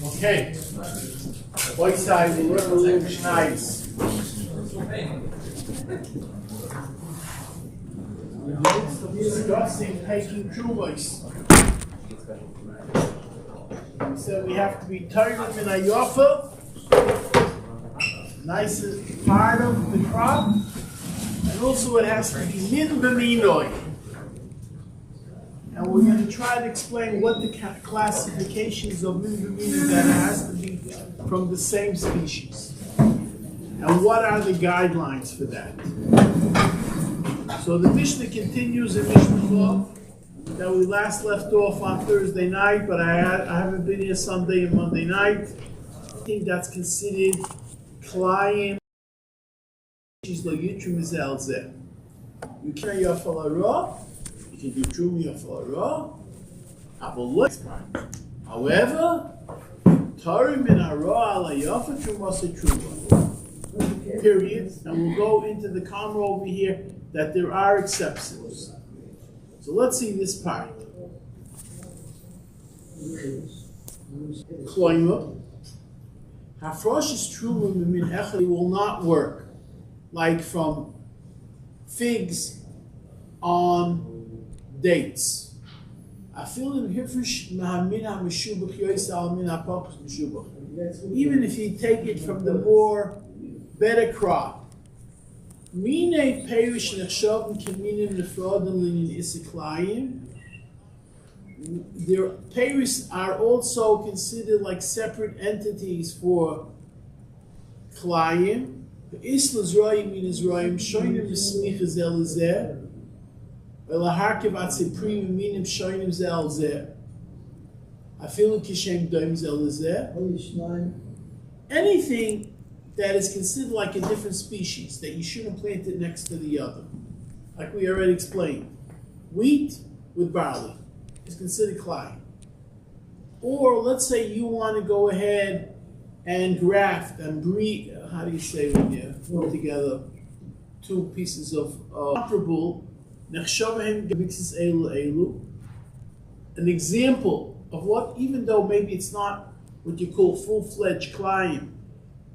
Okay. White side, we learn a little Mishnayos. We're discussing taking trumos. We said we have to be targeted in a yofa, nice part of the crop, and also it has to be min b'minoi. And we're going to try to explain what the classifications of min b'minoi that it has to be from the same species. And what are the guidelines for that? So the Mishnah continues in Mishnayos that we last left off on Thursday night, but I haven't been here Sunday and Monday night. I think that's considered Klayim. You can yafal hara, you can do truma yafal hara. However, tarim min hara ala yafa truma se truma. Period. And we'll go into the comment over here that there are exceptions. So let's see this part. Kloima, hafroshis truma min echad will not work, like from figs on dates. Even if you take it from the more better crop. Mine perish nechshavim keminim nefrodim linin isiklayim. Their perish are also considered like separate entities for klayim. Isla zroyim min zroyim shoynim v'smicha zel zeh. V'laharkev atziprim minim shoynim zel zeh. Afilu kishem doim zel zeh. Anything that is considered like a different species, that you shouldn't plant it next to the other. Like we already explained. Wheat with barley is considered klayim. Or let's say you want to go ahead and graft and breed, how do you say when you put together two pieces of comparable, mixes elu. An example of what, even though maybe it's not what you call full-fledged klayim,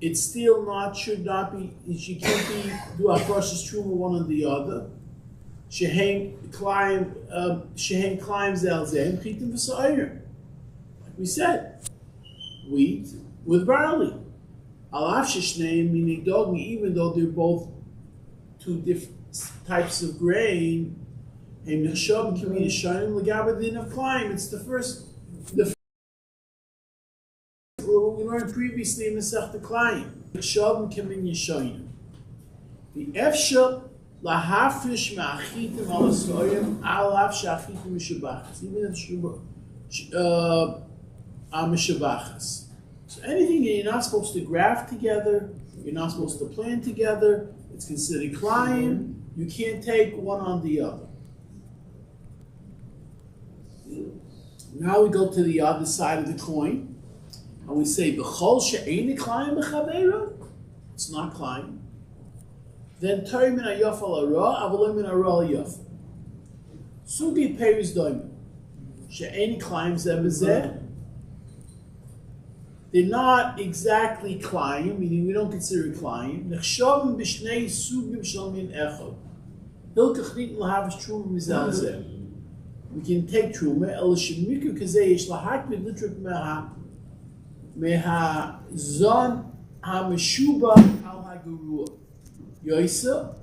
it still should not be, you can't be, do a process truma one on the other. Shehem klayim zel zeh, chitim v'sa'ir. Like we said, wheat with barley. Alaf sheshneim meaning dogmi, even though they're both two different types of grain. Hem nechshav k'min yishayim l'gabe din of klayim. It's the first. We learned previously in the Masechta Klayim. Nechshavim k'min yishayim. The efshel lahafrish ma'achitim al soyim alaf she'achitim mishabachas. Even mishabachas. So anything that you're not supposed to graft together, you're not supposed to plant together, it's considered klayim. You can't take one on the other. Now we go to the other side of the coin, and we say b'chol she'eini klayim b'chaveira. It's not klayim. Then tarim min hayaf al hara, avaloi min hara al yaf. Sugi peris doim. She'eini klayim zeh b'zeh. They're not exactly klayim, meaning we don't consider it klayim. Nechshavim b'shnei sugim shel min echad. Hilkach nitin lahavish truma mizal zeh. We can take truma. El shemiku kazeh yesh lahakbid litrik meha zon hameshuba al hagurua. Yoisa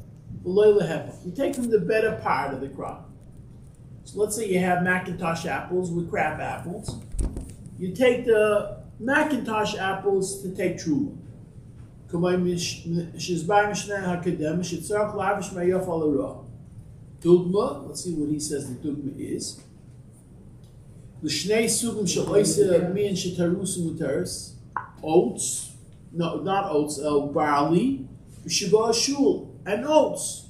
v'loy lehepach. You take from the better part of the crop. So let's say you have Macintosh apples with crab apples. You take the Macintosh apples to take truma. Dugma, let's see what he says the dugma is. Oats, no, not oats, barley, shul, and oats.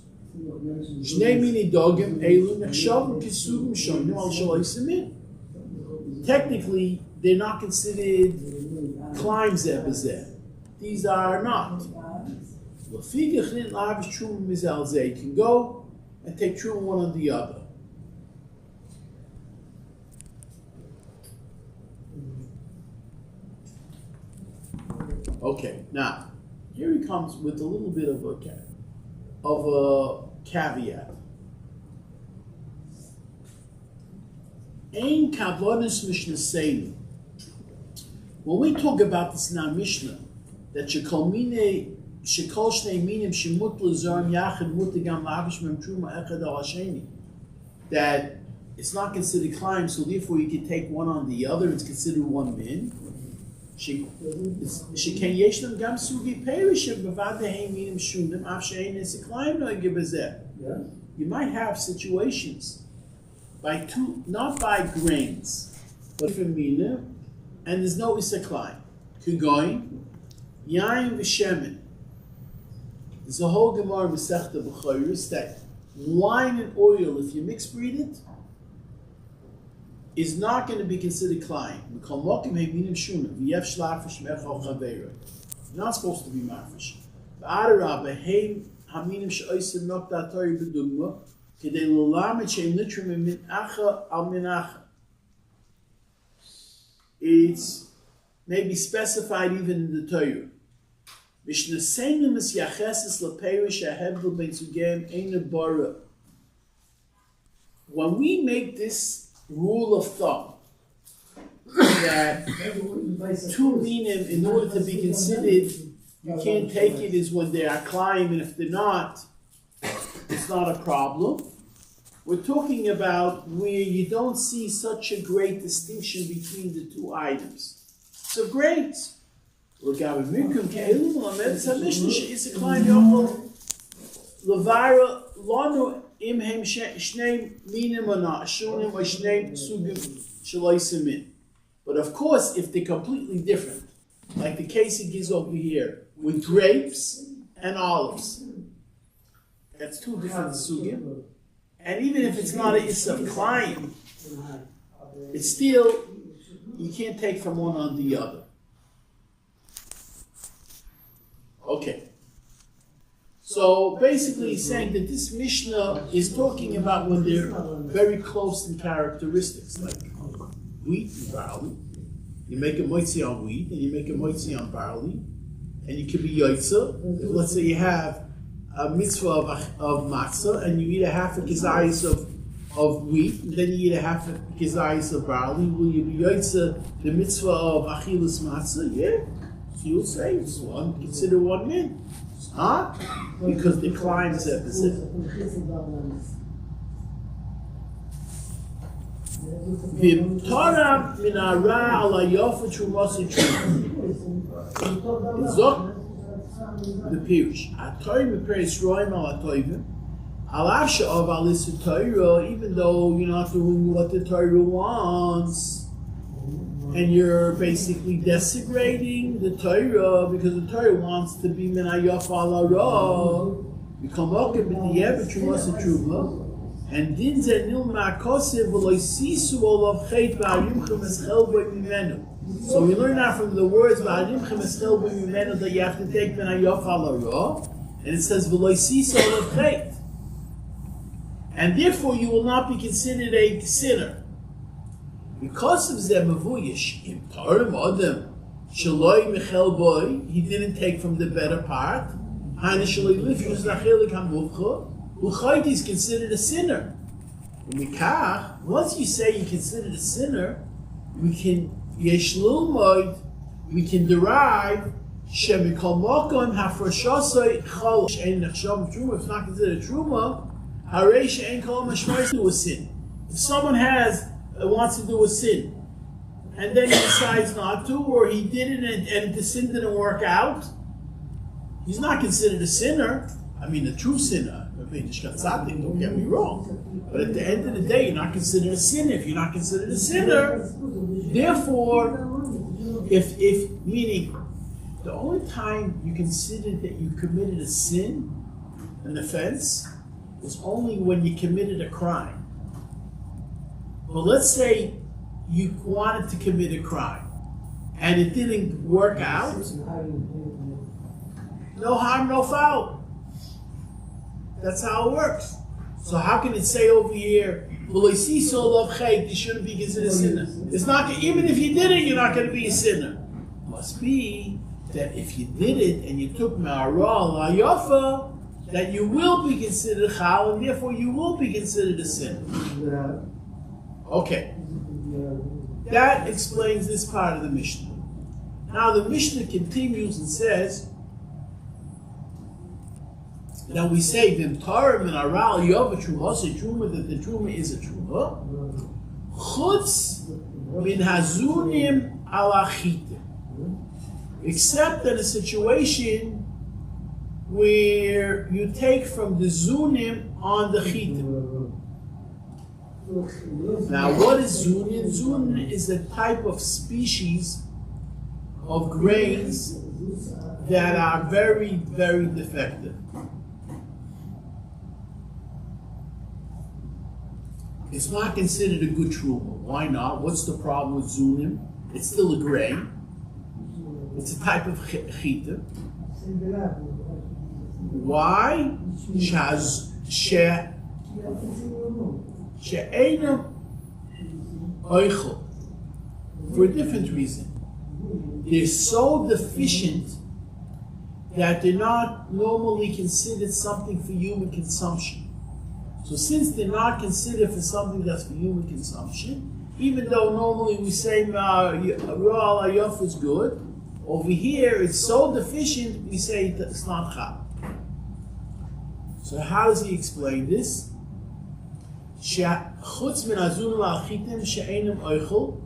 Technically, they're not considered climb zebazeh. These are not. You can go and take truma one on the other. Okay, now here he comes with a little bit of a caveat. Ein kavonis mishnasenu. When we talk about this in our Mishnah, that shekol shnei minim shemut l'zarm yachid mutigam lavish mem truma echad al hasheni, that it's not considered climb, so therefore you can take one on the other. It's considered one min. Sheken yeshlam gam sugi perishim b'vadehem minim shunim af she'ein esiklayim noige b'zeh. You might have situations by two, not by grains, but different minim, and there's no isaklayim. Kugoin, yain v'shemen. There's a whole Gemara Masechta B'chayris that wine and oil, if you mix breed it, is not going to be considered climb. You're not supposed to be marfish. It's maybe specified even in the Torah. When we make this rule of thumb that two minim, in order to be considered, you can't take it as when they are climb, and if they're not, it's not a problem. We're talking about where you don't see such a great distinction between the two items. So great. Imhem shnei minim or not, shunim or shnei sugim shaloisimim. But of course, if they're completely different, like the case he gives over here, with grapes and olives, that's two different sugim. And even if it's not an isav klayim, it's still, you can't take from one on the other. Okay. So basically he's saying that this Mishnah is talking about when they're very close in characteristics, like wheat and barley. You make a moitzi on wheat and you make a moitzi on barley, and you can be yoitza. Let's say you have a mitzvah of matzah and you eat a half a kizayis of wheat, and then you eat a half a kizayis of barley. Will you be yoitza the mitzvah of achilas matzah? Yeah. So you'll say it's one, consider one min. Huh? Because the climb said this. V'torah min hara ala yofa trumasi truma. Zok the pirush. Atoy meperis roim al atoyvim. Alav she'av alisu Torah, even though you're not doing what the Torah wants. And you're basically desecrating the Torah because the Torah wants to be min hayaf ala ra. You come up with the yevet trumas and truma, and din ze nil ma'kosev v'lo sisu olav chet v'arimchem eschel b'y mimenu. So we learn that from the words v'arimchem eschel b'y mimenu that you have to take min hayaf ala ra, and it says v'lo sisu olav chet, and therefore you will not be considered a sinner. Because of Zemavuyish, in Tarim Adam, Shaloi Michel Boy, he didn't take from the better part. Haina Shaloi Lifus Nachelik Hamuvcha, Uchayt is considered a sinner. Mikach, once you say you're considered a sinner, we can Yeshlul Moid, we can derive Shemikol Mokom Hafrashosai Chol Shein Nechsham Truma. If it's not considered a Truma, Harei Shein Kol Mashmais to a sin. If someone wants to do a sin, and then he decides not to, or he did it and the sin didn't work out, he's not considered a sinner. I mean, a true sinner. Don't get me wrong. But at the end of the day, you're not considered a sinner. If you're not considered a sinner, therefore, if meaning the only time you considered that you committed a sin, an offense, was only when you committed a crime. But let's say you wanted to commit a crime and it didn't work out. No harm, no foul. That's how it works. So how can it say over here, you shouldn't be considered a sinner? It's not, even if you did it, you're not going to be a sinner. It must be that if you did it and you took ma'ara la'yafa, that you will be considered chal, and therefore you will be considered a sinner. Okay. That explains this part of the Mishnah. Now the Mishnah continues and says, now we say v'mtarim and aral yov truma, say truma, that the truma is a truma. Chutz min hazunim ala chita, except in a situation where you take from the zunim on the chita. Now, what is zunin? Zunin is a type of species of grains that are very, very defective. It's not considered a good truma. Why not? What's the problem with zunim? It's still a grain. It's a type of chita. Why? For a different reason. They're so deficient that they're not normally considered something for human consumption. So since they're not considered for something that's for human consumption, even though normally we say raw alayaf is good, over here it's so deficient we say it's not chal. So how does he explain this? Chutz min azun la'achitim she'enim oichel,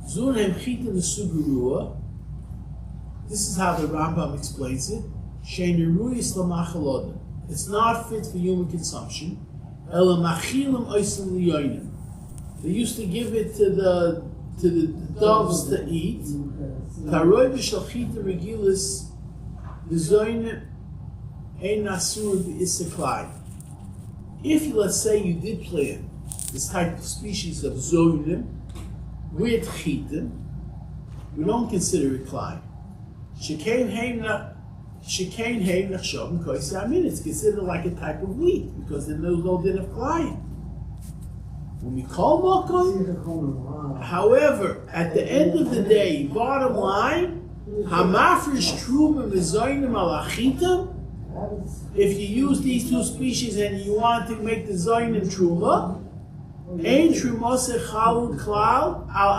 zun hem chitim l'sugurua. This is how the Rambam explains it. She'enim ruyis l'machal. It's not fit for human consumption. Ela machilim oisim liyonim. They used to give it to the doves to eat. Taroi b'shal chitim regilis l'zoynim ein nasur b'isaklai. If, let's say, you did plant this type of species of zoynim with chitim, we don't consider it klai. Shekain heim nachshavim koisamin. It's considered like a type of wheat because there's no din of klai. When we call makom, however, at the end of the day, bottom line, hamafresh truma mezoynim ala chitim. If you use these two species and you want to make the zoynim truma, ein truma sechalud klal al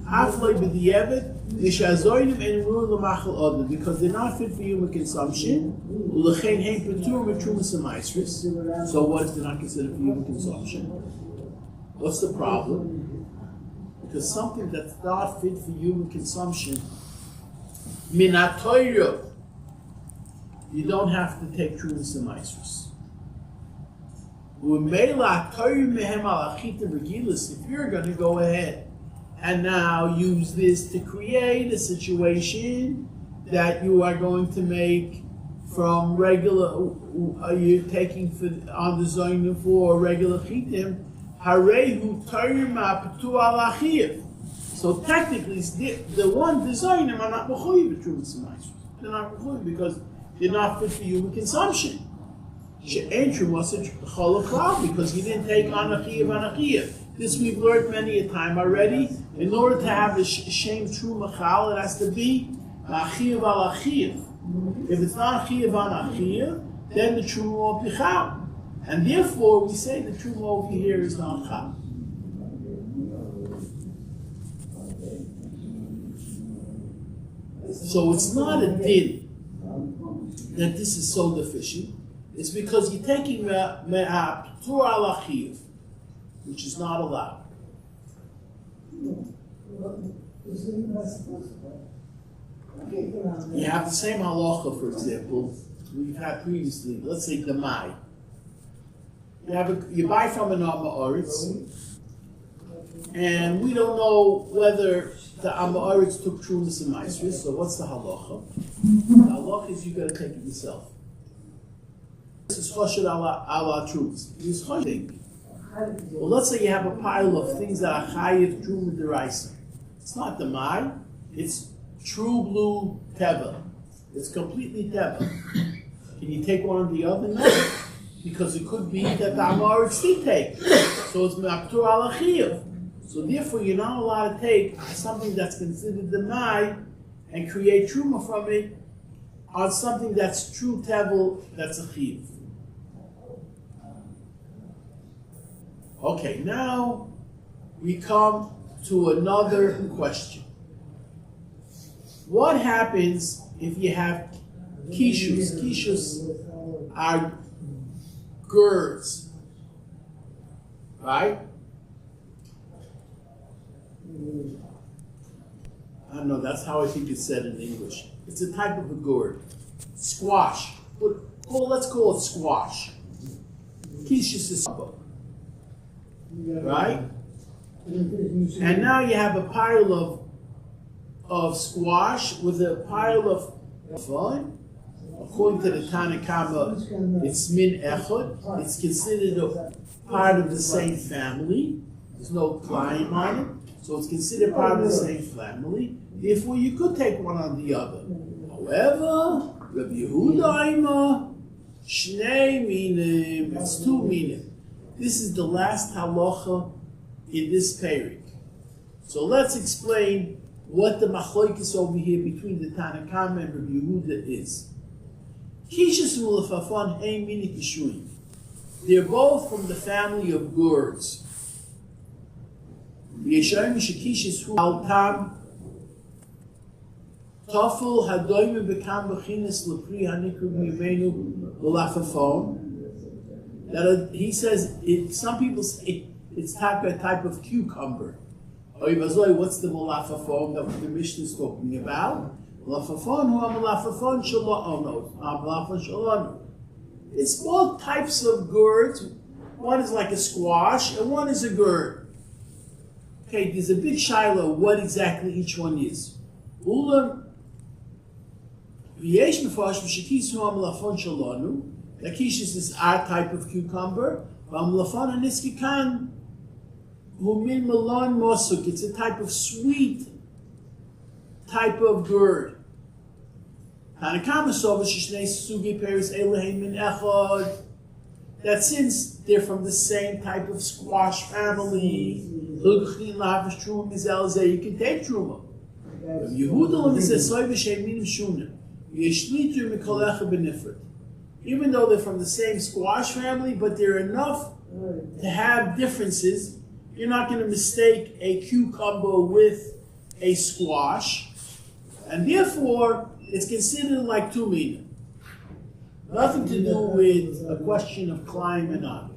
aflei b'di'evet nishazoynim en ruin l'machal odin, because they're not fit for human consumption. U'lechein hein petur v'truma semaisris. So what if they're not considered for human consumption? What's the problem? Because something that's not fit for human consumption, minatoyro, you don't have to take trumas and maestros. If you're going to go ahead and now use this to create a situation that you are going to make from regular, you're taking on the zoning for regular chitim, harehu taryma petu alachiv. So technically, the one design are not mechuyev trumas and maestros. They're not mechuyev because they're not fit for human consumption. She'ein truma choloklau, because you didn't take anachiyav. This we've learned many a time already. In order to have the shem truma chal, it has to be achiyav al achiyav. If it's not achiyav al achiyav, then the truma won't be chal. And therefore, we say the truma over here is not chal. So it's not a din that this is so deficient. It's because you're taking me'ah p'tur al achiv, which is not allowed. You have the same halacha, for example, we've had previously, let's say Demai. You buy from an Amoritz, and we don't know whether the Amoritz took Trumas and Maisris, so what's the halacha? The halacha is you got to take it yourself. This is Choshed ala Trumas. It's Choshed. Well, let's say you have a pile of things that are Chayiv Truma Deraisa. It's not Demai, it's true blue Teva. It's completely Teva. Can you take one or the other? No. Because it could be that the Amoritz did take. So it's Ma'aptur ala Chiyuv. So therefore you're not allowed to take something that's considered Demai and create Truma from it on something that's true Tevel, that's a Chiyuv. Okay, now we come to another question. What happens if you have kishus? Kishus are gourds, right? I don't know, that's how I think it's said in English. It's a type of a gourd. Squash. Let's call it squash. Kishus is right? And now you have a pile of squash with a pile of fun. According to the Tanakama, it's min echad. It's considered a part of the same family. There's no claim on it, so it's considered part of the same family. Therefore, you could take one on the other. However, Rabbi Yehuda Ima, Shnei minim, it's two minim. This is the last halacha in this parak. So let's explain what the machlokes over here between the Tanakama and Rabbi Yehuda is. Kishus ulefafon hein mini kishuim. They're both from the family of gourds. Yeshayim shekishus hu altam tafel hadoyim bekam b'chinas lepri hanikru mimenu ulefafon. That he says, some people say it's a type of cucumber. What's the malafafon that the Mishnah is talking about? Malafafon hu malafafon shalonu. It's both types of gourds. One is like a squash, and one is a gourd. Okay, there's a big shiloh what exactly each one is. Ulam v'yesh mefash v'shekisu malafon shalonu. The kishus is our type of cucumber. It's a type of sweet type of gourd. That since they're from the same type of squash family, you can take truma. Even though they're from the same squash family, but they're enough to have differences. You're not going to mistake a cucumber with a squash, and therefore it's considered like two mina. Nothing to do with a question of climb and not.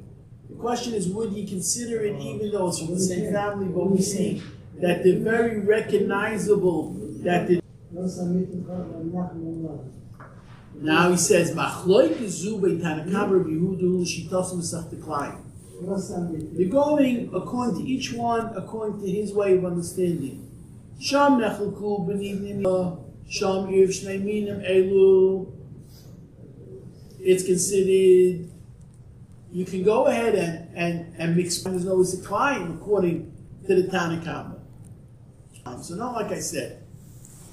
The question is, would you consider it even though it's from the same family, but we see that they're very recognizable, that they now he says, they're going according to each one, according to his way of understanding. It's considered, you can go ahead and mix, there's always a climb according to the Tanakama. So not like I said,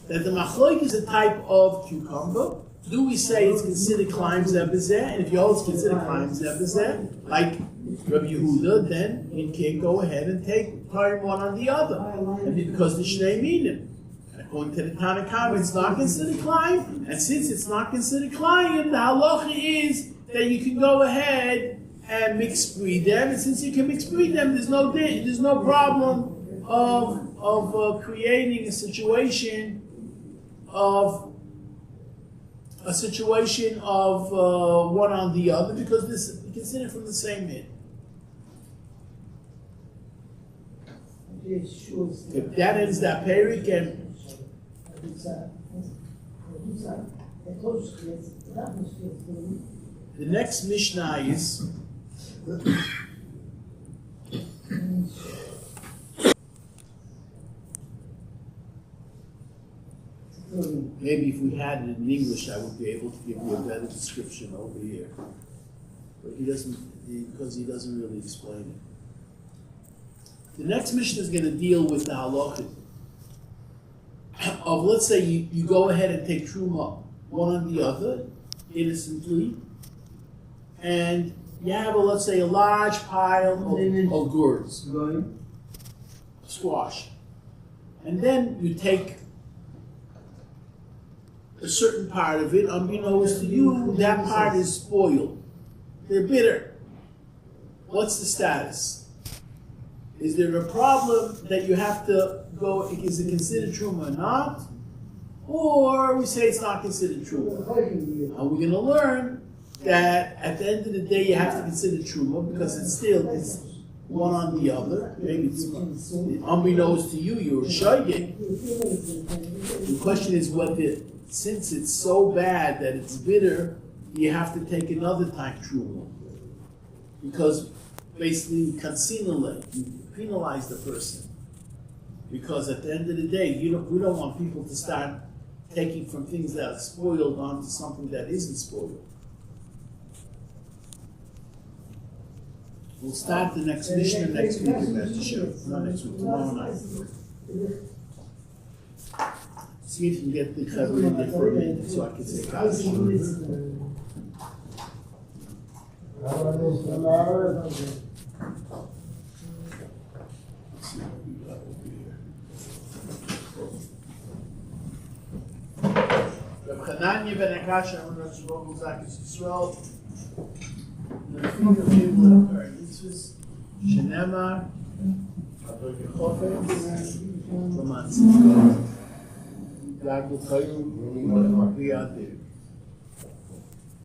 that the machloik is a type of cucumber. Do we say it's considered climb zebazeh? And if you hold it's considered climb zebazeh, like Rabbi Yehuda, then you can't go ahead and turn one on the other. And because the Shnei Minim. And according to the Tanakama, it's not considered climb. And since it's not considered climb, the halacha is that you can go ahead and mix breed them. And since you can mix breed them, there's no problem of creating a situation of one on the other, because this is considered from the same min. If that ends that parak, and The next Mishnah is maybe if we had it in English, I would be able to give you a better description over here. But he doesn't, because he doesn't really explain it. The next Mishnah is going to deal with the halacha of, let's say you go ahead and take truma one on the other, innocently, and you have, let's say, a large pile of gourds, squash. And then you take a certain part of it, unbeknownst to you, that part is spoiled. They're bitter. What's the status? Is there a problem that you have to go, is it considered truma or not? Or we say it's not considered truma. Are we going to learn that at the end of the day you have to consider truma because it's one on the other? Maybe it's unbeknownst to you, you're shayging. The question is whether, since it's so bad that it's bitter, you have to take another type truma. Because basically, you penalize the person. Because at the end of the day, we don't want people to start taking from things that are spoiled onto something that isn't spoiled. We'll start the next Mishnah next week, not next week, tomorrow night. See if you can get the cover in there for a minute so I can say Kaddish. Hananya ben Akasha, I'm going to go to Zakis Yisrael. The thing of our mitzvahs, Shenema, Abel Yechofetz, Laman Tzidkot, Gagul Chayim, Makriyah Dir.